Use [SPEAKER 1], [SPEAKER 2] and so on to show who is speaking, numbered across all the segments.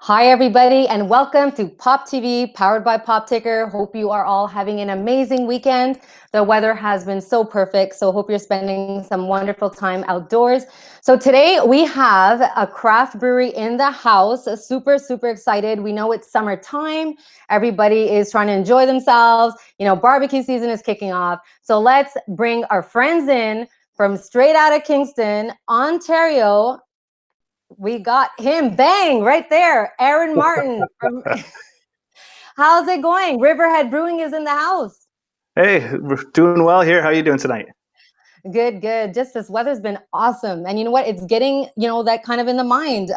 [SPEAKER 1] Hi, everybody, and welcome to POPtv, powered by PopTicker. Hope you are all having an amazing weekend. The weather has been so perfect, so hope you're spending some wonderful time outdoors. So today we have a craft brewery in the house. Super, super excited. We know it's summertime. Everybody is trying to enjoy themselves. You know, barbecue season is kicking off. So let's bring our friends in from Straight-outta Kingston, Ontario. We got him, bang, right there. Aaron Martin from how's it going? Riverhead Brewing is in the house.
[SPEAKER 2] Hey, we're doing well here. How are you doing tonight?
[SPEAKER 1] Good, good. Just this weather's been awesome. And you know what? It's getting, that kind of in the mind.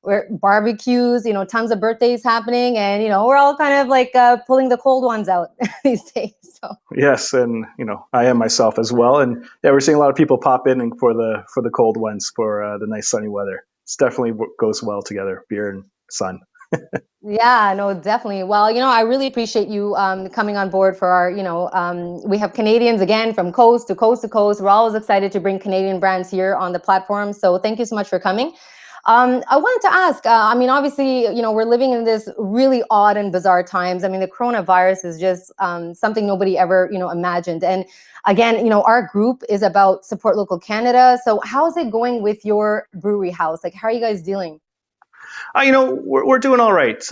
[SPEAKER 1] Where barbecues, tons of birthdays happening, and we're all kind of like pulling the cold ones out these days. So
[SPEAKER 2] Yes, and I am myself as well. And yeah, we're seeing a lot of people pop in and for the cold ones for the nice sunny weather. It's definitely goes well together, beer and sun.
[SPEAKER 1] yeah, no, definitely. Well, I really appreciate you coming on board for our, we have Canadians again from coast to coast to coast. We're always excited to bring Canadian brands here on the platform. So thank you so much for coming. I wanted to ask, obviously, we're living in this really odd and bizarre times. I mean, the coronavirus is just something nobody ever, imagined. And again, our group is about Support Local Canada. So how's it going with your brewery house? Like, how are you guys dealing?
[SPEAKER 2] We're doing all right. There's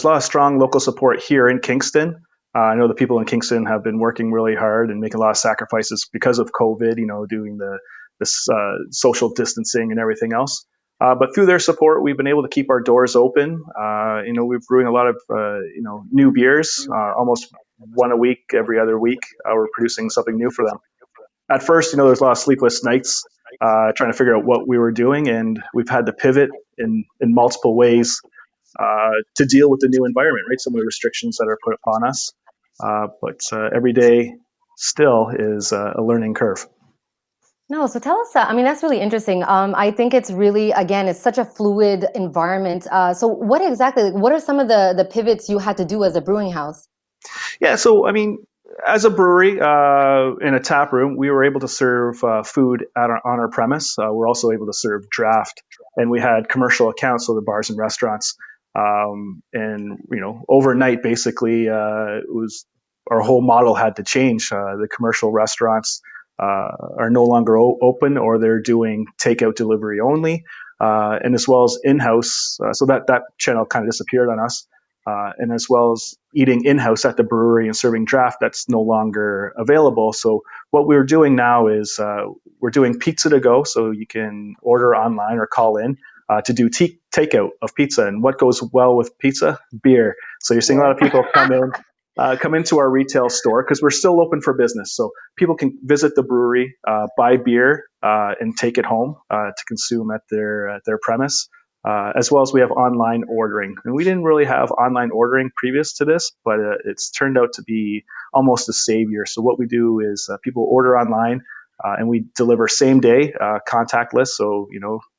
[SPEAKER 2] a lot of strong local support here in Kingston. I know the people in Kingston have been working really hard and making a lot of sacrifices because of COVID. Doing this social distancing and everything else. But through their support, we've been able to keep our doors open. We're brewing a lot of new beers, almost one a week, every other week. We're producing something new for them. At first, there's a lot of sleepless nights trying to figure out what we were doing, and we've had to pivot in multiple ways to deal with the new environment, right? Some of the restrictions that are put upon us, but every day still is a learning curve.
[SPEAKER 1] No, so tell us, I mean, that's really interesting. I think it's really, again, it's such a fluid environment. So what exactly, like, what are some of the pivots you had to do as a brewing house?
[SPEAKER 2] Yeah, so I mean, as a brewery in a tap room, we were able to serve food on our premise. We're also able to serve draft, and we had commercial accounts, so the bars and restaurants. And overnight, basically, it was our whole model had to change. The commercial restaurants are no longer open, or they're doing takeout delivery only, and as well as in-house. So that channel kind of disappeared on us. And as well as eating in-house at the brewery and serving draft, that's no longer available. So what we're doing now is we're doing pizza to go, so you can order online or call in to do takeout of pizza. And what goes well with pizza? Beer. So you're seeing a lot of people come into our retail store because we're still open for business. So people can visit the brewery, buy beer, and take it home to consume at their premise. As well as we have online ordering. And we didn't really have online ordering previous to this, but it's turned out to be almost a savior. So what we do is people order online and we deliver same day, contactless. So,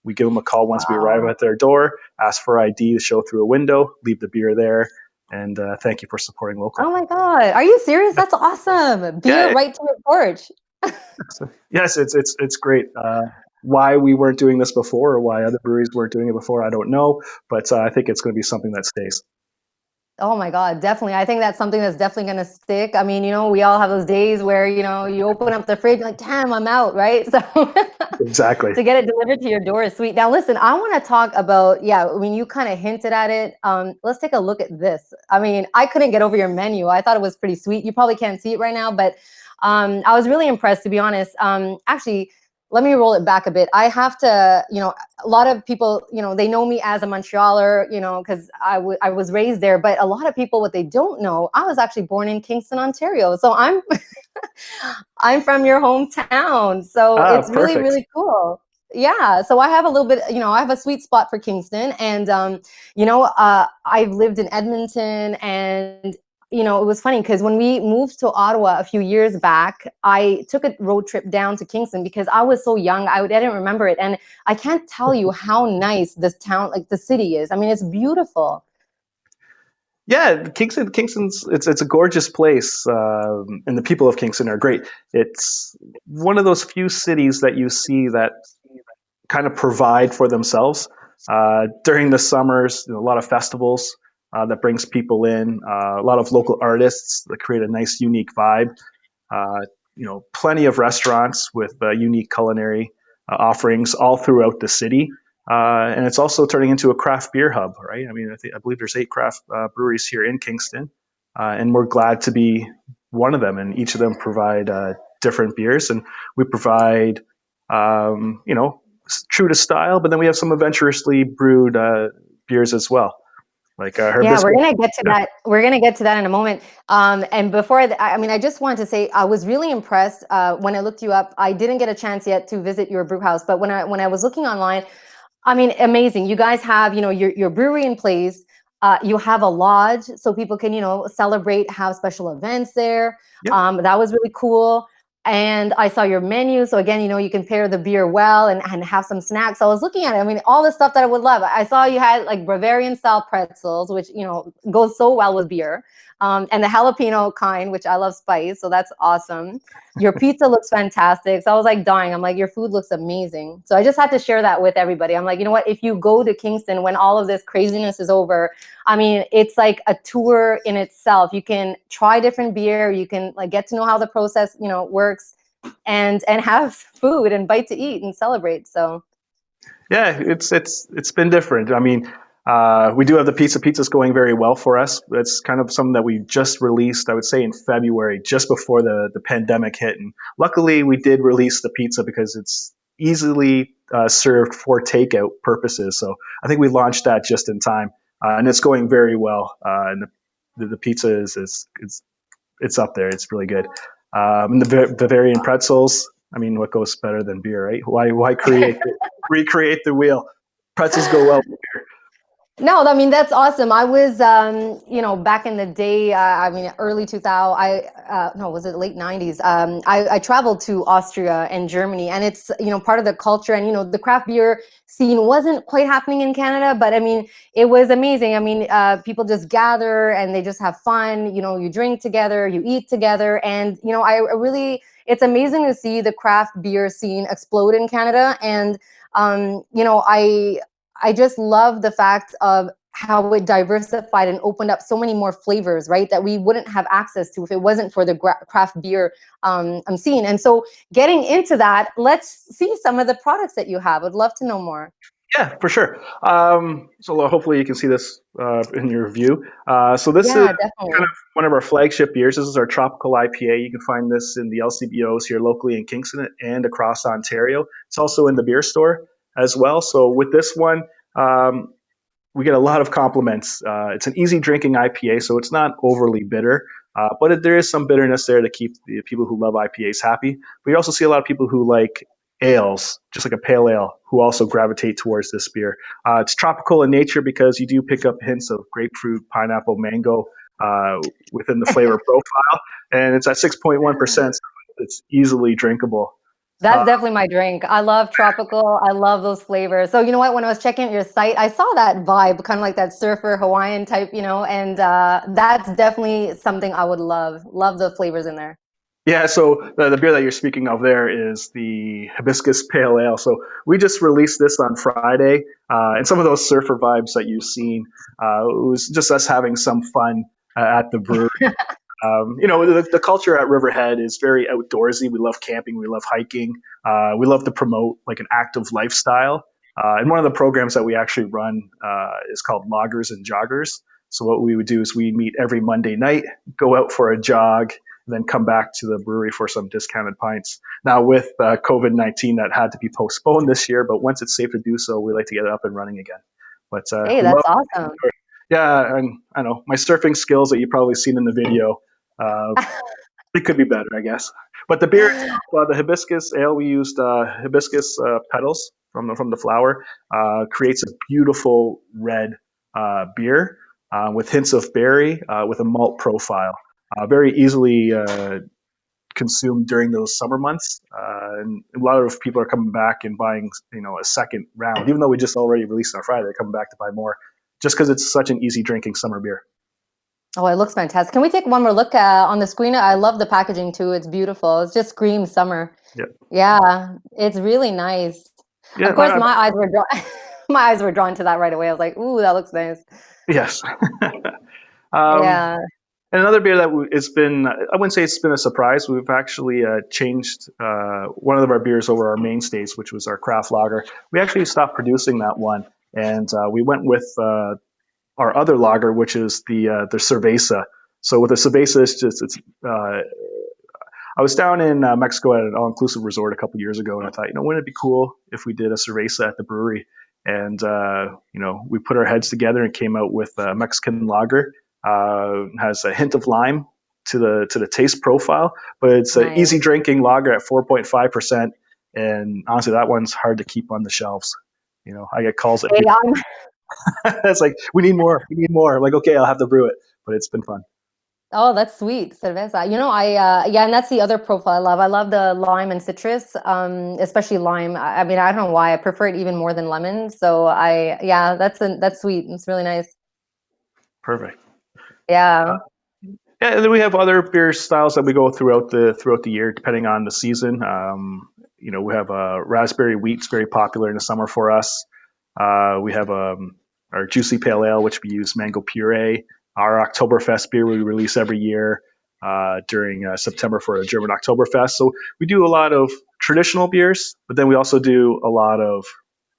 [SPEAKER 2] we give them a call once we arrive
[SPEAKER 1] Wow.
[SPEAKER 2] at their door, ask for ID to show through a window, leave the beer there, and thank you for supporting local.
[SPEAKER 1] Oh my God. Are you serious? That's awesome. Beer
[SPEAKER 2] Yeah,
[SPEAKER 1] right to your porch.
[SPEAKER 2] yes, it's great. Why we weren't doing this before, or why other breweries weren't doing it before, I don't know. But I think it's going to be something that stays.
[SPEAKER 1] Oh my God, definitely. I think that's something that's definitely going to stick. I mean, we all have those days where, you open up the fridge, like, damn, I'm out, right? So
[SPEAKER 2] Exactly.
[SPEAKER 1] to get it delivered to your door is sweet. Now, listen, I want to talk about, yeah, I mean, you kind of hinted at it. Let's take a look at this. I mean, I couldn't get over your menu. I thought it was pretty sweet. You probably can't see it right now, but I was really impressed, to be honest. Actually, let me roll it back a bit. I have to, a lot of people, they know me as a Montrealer, because I was raised there. But a lot of people, what they don't know, I was actually born in Kingston, Ontario. So I'm I'm from your hometown. So
[SPEAKER 2] Ah,
[SPEAKER 1] it's really,
[SPEAKER 2] perfect.
[SPEAKER 1] really cool. Yeah. So I have a little bit, I have a sweet spot for Kingston. And, I've lived in Edmonton, and it was funny because when we moved to Ottawa a few years back, I took a road trip down to Kingston because I was so young. I didn't remember it. And I can't tell you how nice this town, like the city is. I mean, it's beautiful.
[SPEAKER 2] Yeah, Kingston's it's a gorgeous place, and the people of Kingston are great. It's one of those few cities that you see that kind of provide for themselves. During the summers, a lot of festivals that brings people in, a lot of local artists that create a nice, unique vibe. Uh, Plenty of restaurants with unique culinary offerings all throughout the city. And it's also turning into a craft beer hub, right? I mean, I believe there's 8 craft breweries here in Kingston, and we're glad to be one of them. And each of them provide different beers, and we provide, true to style, but then we have some adventurously brewed beers as well, like
[SPEAKER 1] Yeah, we're
[SPEAKER 2] hibiscus.
[SPEAKER 1] gonna get to
[SPEAKER 2] Yeah,
[SPEAKER 1] that. We're gonna get to that in a moment. And before, I mean, I just wanted to say I was really impressed when I looked you up. I didn't get a chance yet to visit your brew house, but when I was looking online, I mean, amazing. You guys have, your brewery in place. You have a lodge so people can, celebrate, have special events there.
[SPEAKER 2] yeah,
[SPEAKER 1] That was really cool. And I saw your menu. So again, you can pair the beer well and have some snacks. So I was looking at it. I mean, all the stuff that I would love. I saw you had like Bavarian style pretzels, which, goes so well with beer. And the jalapeno kind, which I love spice. So that's awesome. Your pizza looks fantastic. So I was like dying. I'm like, your food looks amazing. So I just had to share that with everybody. I'm like, you know what? If you go to Kingston when all of this craziness is over, I mean, it's like a tour in itself. You can try different beer. You can like get to know how the process, works, and have food and bite to eat and celebrate. So
[SPEAKER 2] yeah. It's been different. I mean, we do have the pizza. Pizza's going very well for us. It's kind of something that we just released, I would say, in February, just before the pandemic hit. And luckily, we did release the pizza because it's easily served for takeout purposes. So I think we launched that just in time, and it's going very well. And the pizza it's up there. It's really good. And the Bavarian pretzels. I mean, what goes better than beer, right? Why recreate the wheel? Pretzels go well.
[SPEAKER 1] no, I mean that's awesome. I was, back in the day. I mean, early 2000. No, was it late 90s? I traveled to Austria and Germany, and it's part of the culture. And the craft beer scene wasn't quite happening in Canada, but I mean, it was amazing. I mean, people just gather and they just have fun. You drink together, you eat together, and I really, it's amazing to see the craft beer scene explode in Canada. And I just love the fact of how it diversified and opened up so many more flavors, right? That we wouldn't have access to if it wasn't for the craft beer scene. And so getting into that, let's see some of the products that you have. I'd love to know more.
[SPEAKER 2] Yeah, for sure. So hopefully you can see this in your view. So this is
[SPEAKER 1] Yeah,
[SPEAKER 2] kind of
[SPEAKER 1] definitely.
[SPEAKER 2] one of our flagship beers. This is our tropical IPA. You can find this in the LCBOs here locally in Kingston and across Ontario. It's also in the beer store as well. So with this one, um, we get a lot of compliments. It's an easy drinking IPA, so it's not overly bitter, but there is some bitterness there to keep the people who love IPAs happy. But you also see a lot of people who like ales, just like a pale ale, who also gravitate towards this beer. It's tropical in nature because you do pick up hints of grapefruit, pineapple, mango within the flavor profile, and it's at 6.1%. So it's easily drinkable.
[SPEAKER 1] That's definitely my drink. I love tropical. I love those flavors. So you know what? When I was checking out your site, I saw that vibe, kind of like that surfer Hawaiian type, and that's definitely something I would love. Love the flavors in there.
[SPEAKER 2] Yeah, so the beer that you're speaking of there is the hibiscus pale ale. So we just released this on Friday, and some of those surfer vibes that you've seen, it was just us having some fun at the brewery. The culture at Riverhead is very outdoorsy. We love camping, we love hiking, we love to promote like an active lifestyle. And one of the programs that we actually run is called Loggers and Joggers. So what we would do is we meet every Monday night, go out for a jog, and then come back to the brewery for some discounted pints. Now with COVID-19, that had to be postponed this year, but once it's safe to do so, we like to get it up and running again. But
[SPEAKER 1] Hey,
[SPEAKER 2] we
[SPEAKER 1] that's
[SPEAKER 2] love,
[SPEAKER 1] awesome.
[SPEAKER 2] yeah, and I know my surfing skills that you've probably seen in the video. Uh, it could be better, I guess. But the beer itself, the hibiscus ale, we used hibiscus petals from the flower, creates a beautiful red beer with hints of berry, with a malt profile. Very easily consumed during those summer months, and a lot of people are coming back and buying, a second round. Even though we just already released it on Friday, they're coming back to buy more, just because it's such an easy drinking summer beer.
[SPEAKER 1] Oh, it looks fantastic. Can we take one more look on the screen? I love the packaging too. It's beautiful. It just screams summer.
[SPEAKER 2] Yeah,
[SPEAKER 1] Yeah, it's really nice.
[SPEAKER 2] yeah.
[SPEAKER 1] Of course, my eyes were dry. My eyes were drawn to that right away. I was like, ooh, that looks nice.
[SPEAKER 2] Yes. um,
[SPEAKER 1] Yeah,
[SPEAKER 2] and another beer that it's been, I wouldn't say it's been a surprise. We've actually changed one of our beers over our mainstays, which was our craft lager. We actually stopped producing that one, and we went with our other lager, which is the cerveza. So with the cerveza, it's I was down in Mexico at an all-inclusive resort a couple years ago, and I thought, wouldn't it be cool if we did a cerveza at the brewery? And we put our heads together and came out with a Mexican lager. Has a hint of lime to the taste profile, but it's an
[SPEAKER 1] nice.
[SPEAKER 2] easy drinking lager at 4.5%. And honestly, that one's hard to keep on the shelves. I get calls at
[SPEAKER 1] Hey,
[SPEAKER 2] beer. It's like we need more. We need more. I'm like, okay, I'll have to brew it, but it's been fun.
[SPEAKER 1] oh, that's sweet, cerveza. Yeah, and that's the other profile I love. I love the lime and citrus, especially lime. I mean, I don't know why I prefer it even more than lemon. So yeah, that's sweet. It's really nice.
[SPEAKER 2] Perfect.
[SPEAKER 1] Yeah.
[SPEAKER 2] Yeah, and then we have other beer styles that we go throughout the year, depending on the season. We have raspberry wheat's very popular in the summer for us. We have our juicy pale ale, which we use mango puree. Our Oktoberfest beer we release every year during September for a German Oktoberfest. So we do a lot of traditional beers, but then we also do a lot of,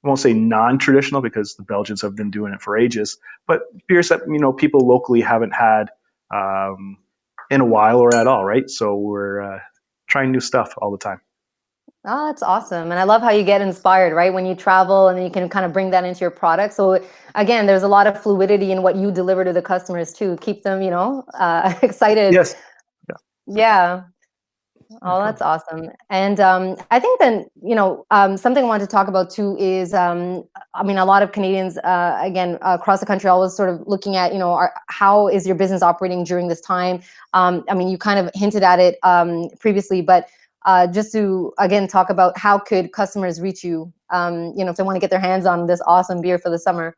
[SPEAKER 2] I won't say non-traditional because the Belgians have been doing it for ages, but beers that people locally haven't had um, in a while or at all, right? So we're trying new stuff all the time.
[SPEAKER 1] Oh, that's awesome. And I love how you get inspired, right? When you travel and then you can kind of bring that into your product. So again, there's a lot of fluidity in what you deliver to the customers too. Keep them, excited.
[SPEAKER 2] Yes. Yeah.
[SPEAKER 1] Yeah.
[SPEAKER 2] No
[SPEAKER 1] Oh,
[SPEAKER 2] problem.
[SPEAKER 1] that's awesome. And I think then, something I wanted to talk about too is, I mean, a lot of Canadians, again, across the country, always sort of looking at, how is your business operating during this time? I mean, you kind of hinted at it previously, but just to, again, talk about how could customers reach you, if they want to get their hands on this awesome beer for the summer.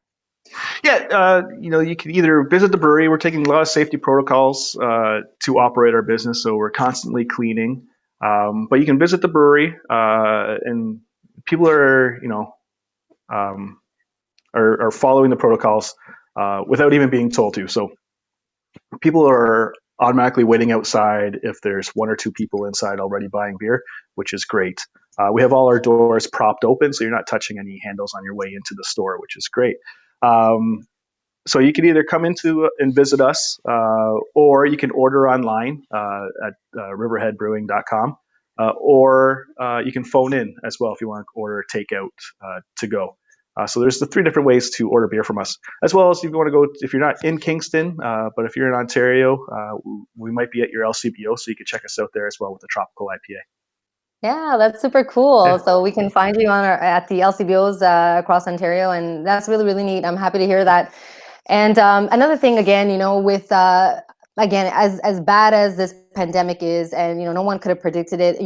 [SPEAKER 2] Yeah, you can either visit the brewery. We're taking a lot of safety protocols to operate our business, so we're constantly cleaning. But you can visit the brewery, and people um, are following the protocols without even being told to. So people are automatically waiting outside if there's one or two people inside already buying beer, which is great. We have all our doors propped open, so you're not touching any handles on your way into the store, which is great. Um, so you can either come into and visit us, or you can order online at riverheadbrewing.com, or you can phone in as well if you want to order takeout to go. So there's the three different ways to order beer from us, as well as if you want to go, if you're not in Kingston, but if you're in Ontario, we might be at your LCBO, so you can check us out there as well with the tropical IPA.
[SPEAKER 1] Yeah, that's super
[SPEAKER 2] Yeah.
[SPEAKER 1] cool. So we can find you at the LCBOs across Ontario, and that's really, really neat. I'm happy to hear that. And another thing, again, with again, as bad as this pandemic is, and no one could have predicted it.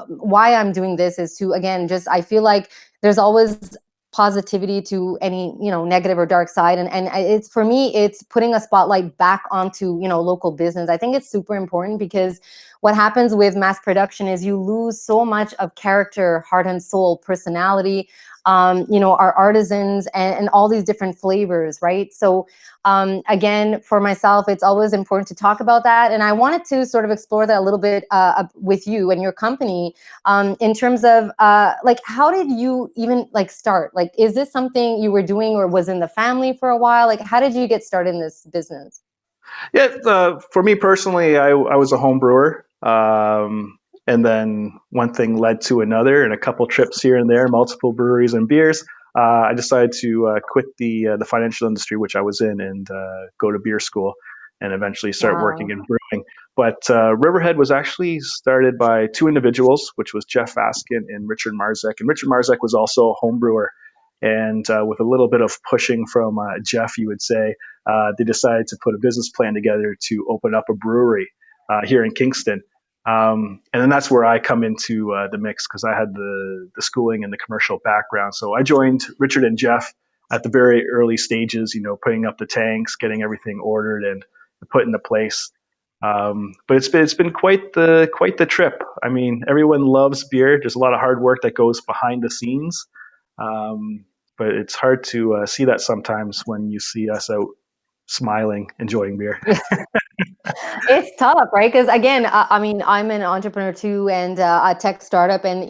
[SPEAKER 1] Why I'm doing this is to, again, just I feel like there's always positivity to any negative or dark side, and it's for me, it's putting a spotlight back onto local business. I think it's super important because what happens with mass production is you lose so much of character, heart and soul, personality, our artisans, and all these different flavors, right? So again, for myself, it's always important to talk about that. And I wanted to sort of explore that a little bit with you and your company, in terms of like, how did you even like start? Like, is this something you were doing or was in the family for a while? Like, how did you get started in this business?
[SPEAKER 2] Yeah, for me personally, I was a home brewer. And then one thing led to another, and a couple trips here and there, multiple breweries and beers. I decided to quit the financial industry, which I was in, and go to beer school, and eventually start working
[SPEAKER 1] Wow.
[SPEAKER 2] in brewing. But Riverhead was actually started by two individuals, which was Jeff Askin and Richard Marzek. And Richard Marzek was also a home brewer. And with a little bit of pushing from Jeff, you would say, they decided to put a business plan together to open up a brewery here in Kingston. And then that's where I come into the mix because I had the schooling and the commercial background. So I joined Richard and Jeff at the very early stages, putting up the tanks, getting everything ordered and put into place. But it's been quite the trip. I mean, everyone loves beer. There's a lot of hard work that goes behind the scenes. Um, but it's hard to see that sometimes when you see us out smiling, enjoying beer.
[SPEAKER 1] It's tough, right? Because again, I mean, I'm an entrepreneur too, and a tech startup, and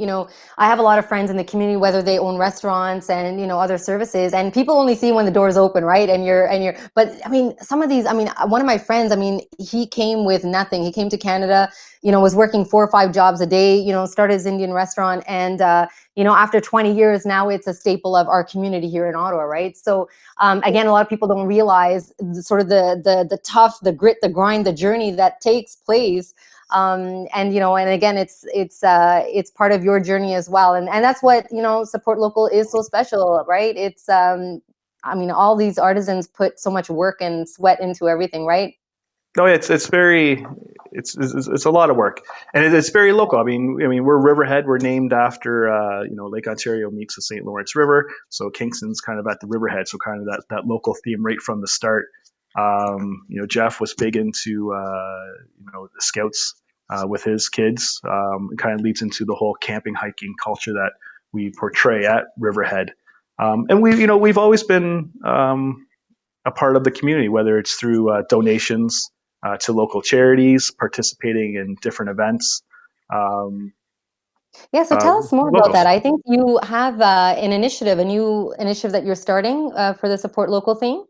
[SPEAKER 1] I have a lot of friends in the community, whether they own restaurants and other services, and people only see when the doors open, right? And you're. But I mean, some of these, I mean, one of my friends, I mean, he came with nothing. He came to Canada, was working 4 or 5 jobs a day, started his Indian restaurant, and after 20 years, now it's a staple of our community here in Ottawa, right? So again, a lot of people don't realize sort of the tough, the grit, the grind, the journey that takes place. And again, it's part of your journey as well. And that's what, Support Local is so special, right? It's, I mean, all these artisans put so much work and sweat into everything, right?
[SPEAKER 2] No, it's very it's a lot of work, and it's very local. I mean we're Riverhead. We're named after Lake Ontario meets the St. Lawrence River, so Kingston's kind of at the Riverhead. So kind of that local theme right from the start. Jeff was big into the Scouts with his kids. It kind of leads into the whole camping, hiking culture that we portray at Riverhead. And we've always been a part of the community, whether it's through donations to local charities, participating in different events.
[SPEAKER 1] Yeah, so tell us more about
[SPEAKER 2] Locals.
[SPEAKER 1] that. I think you have a new initiative that you're starting for the Support Local theme.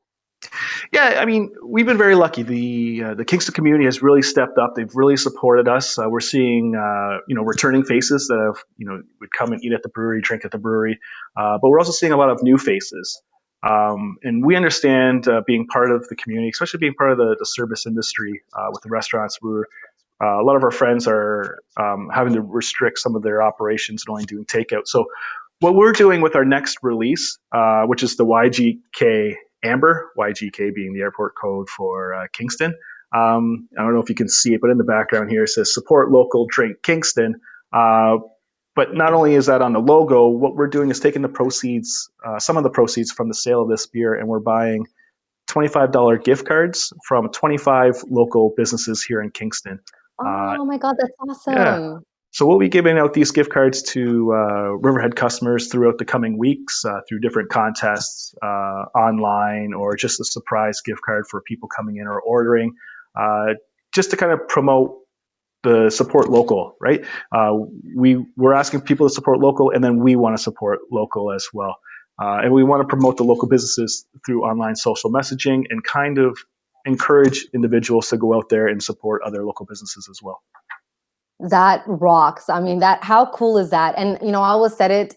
[SPEAKER 2] Yeah, I mean, we've been very lucky. The Kingston community has really stepped up. They've really supported us. We're seeing returning faces that have would come and eat at the brewery, drink at the brewery, but we're also seeing a lot of new faces. And we understand being part of the community, especially being part of the service industry with the restaurants. A lot of our friends are having to restrict some of their operations and only doing takeout. So what we're doing with our next release, which is the YGK Amber, YGK being the airport code for Kingston. I don't know if you can see it, but in the background here it says Support Local, Drink Kingston. But not only is that on the logo, what we're doing is taking the proceeds, some of the proceeds from the sale of this beer, and we're buying $25 gift cards from 25 local businesses here in Kingston.
[SPEAKER 1] Oh my God, that's
[SPEAKER 2] Yeah.
[SPEAKER 1] awesome.
[SPEAKER 2] So we'll be giving out these gift cards to Riverhead customers throughout the coming weeks through different contests online, or just a surprise gift card for people coming in or ordering, just to kind of promote the support local, right? We're asking people to support local, and then we want to support local as well. And we want to promote the local businesses through online social messaging and kind of encourage individuals to go out there and support other local businesses as well.
[SPEAKER 1] That rocks. I mean, how cool is that? And, I always said it,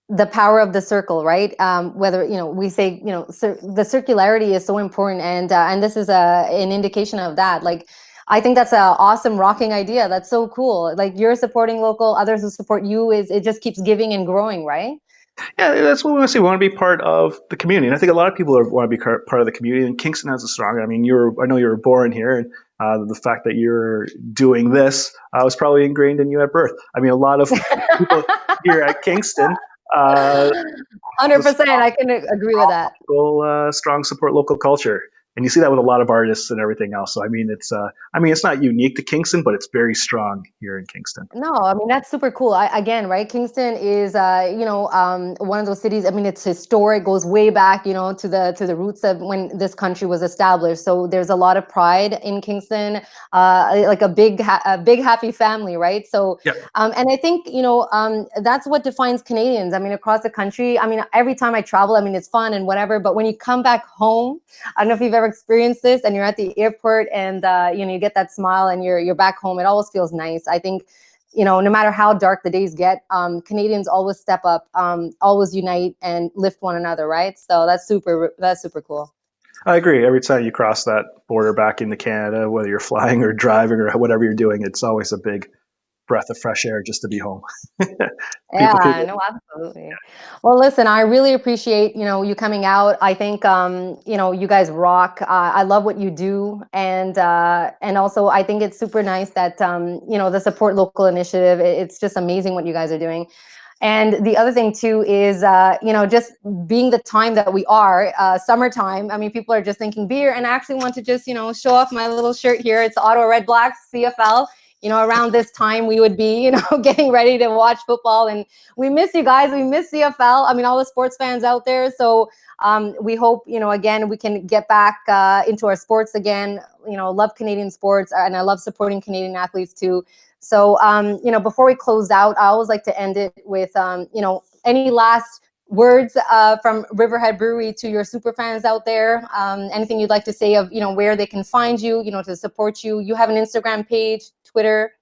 [SPEAKER 1] the power of the circle, right? Whether, we say, the circularity is so important. And this is an indication of that. Like, I think that's an awesome rocking idea. That's so cool. Like, you're supporting local, others who support you, it just keeps giving and growing, right?
[SPEAKER 2] Yeah, that's what we want to see. We want to be part of the community, and I think a lot of people want to be part of the community. And Kingston has a strong. I mean, I know you were born here, and the fact that you're doing this was probably ingrained in you at birth. I mean, a lot of people here at Kingston.
[SPEAKER 1] 100%. I can agree with that.
[SPEAKER 2] Strong support local culture, and you see that with a lot of artists and everything else. So I mean, it's not unique to Kingston, but it's very strong here in Kingston.
[SPEAKER 1] No, I mean, that's super cool. Again, right? Kingston is, one of those cities. I mean, it's historic, goes way back, to the roots of when this country was established. So there's a lot of pride in Kingston, like a big happy family, right? So,
[SPEAKER 2] yeah.
[SPEAKER 1] And I think that's what defines Canadians. I mean, across the country. I mean, every time I travel, I mean, it's fun and whatever. But when you come back home, I don't know if you've ever experienced this, and you're at the airport, and you get that smile, and you're back home. It always feels nice. I think, no matter how dark the days get, Canadians always step up, always unite and lift one another, right? So that's super cool.
[SPEAKER 2] I agree. Every time you cross that border back into Canada, whether you're flying or driving or whatever you're doing, it's always a big breath of fresh air just to be home.
[SPEAKER 1] Yeah, no, absolutely. Well, listen, I really appreciate, you coming out. I think, you guys rock. I love what you do. And also I think it's super nice that, the Support Local initiative, it's just amazing what you guys are doing. And the other thing too is, just being the time that we are, summertime. I mean, people are just thinking beer, and I actually want to just, show off my little shirt here. It's Ottawa Red Blacks CFL. around this time we would be, getting ready to watch football. And we miss you guys. We miss CFL. I mean, all the sports fans out there. So we hope, again, we can get back into our sports again. Love Canadian sports, and I love supporting Canadian athletes too. So, before we close out, I always like to end it with, any last words from Riverhead Brewery to your super fans out there. Anything you'd like to say of, where they can find you, to support you. You have an Instagram page, Twitter.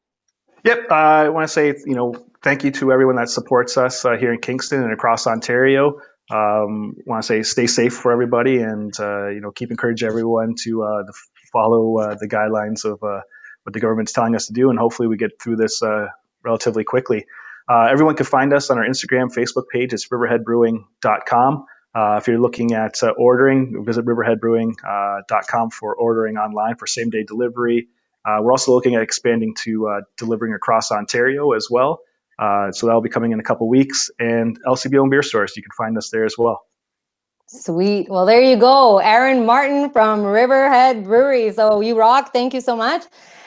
[SPEAKER 2] Yep. I want to say, thank you to everyone that supports us here in Kingston and across Ontario. Want to say stay safe for everybody, and keep encouraging everyone to follow the guidelines of what the government's telling us to do, and hopefully we get through this relatively quickly. Everyone can find us on our Instagram, Facebook page. It's riverheadbrewing.com. If you're looking at ordering, visit riverheadbrewing.com for ordering online for same-day delivery. We're also looking at expanding to delivering across Ontario as well. So that'll be coming in a couple weeks. And LCBO and beer stores, you can find us there as well.
[SPEAKER 1] Sweet. Well, there you go. Aaron Martin from Riverhead Brewery. So you rock. Thank you so much.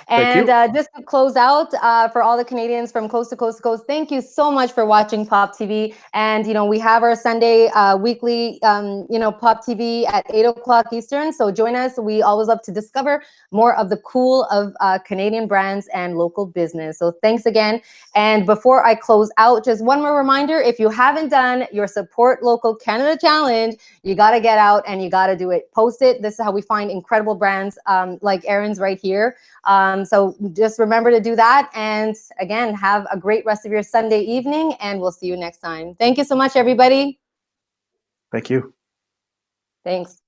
[SPEAKER 1] And just to close out, for all the Canadians from coast to coast to coast, thank you so much for watching Pop TV. And, we have our Sunday weekly, Pop TV at 8 o'clock Eastern. So join us. We always love to discover more of the cool of Canadian brands and local business. So thanks again. And before I close out, just one more reminder, if you haven't done your Support Local Canada Challenge, you got to get out and you got to do it. Post it. This is how we find incredible brands like Aaron's right here. So just remember to do that. And again, have a great rest of your Sunday evening, and we'll see you next time. Thank you so much, everybody.
[SPEAKER 2] Thank you.
[SPEAKER 1] Thanks.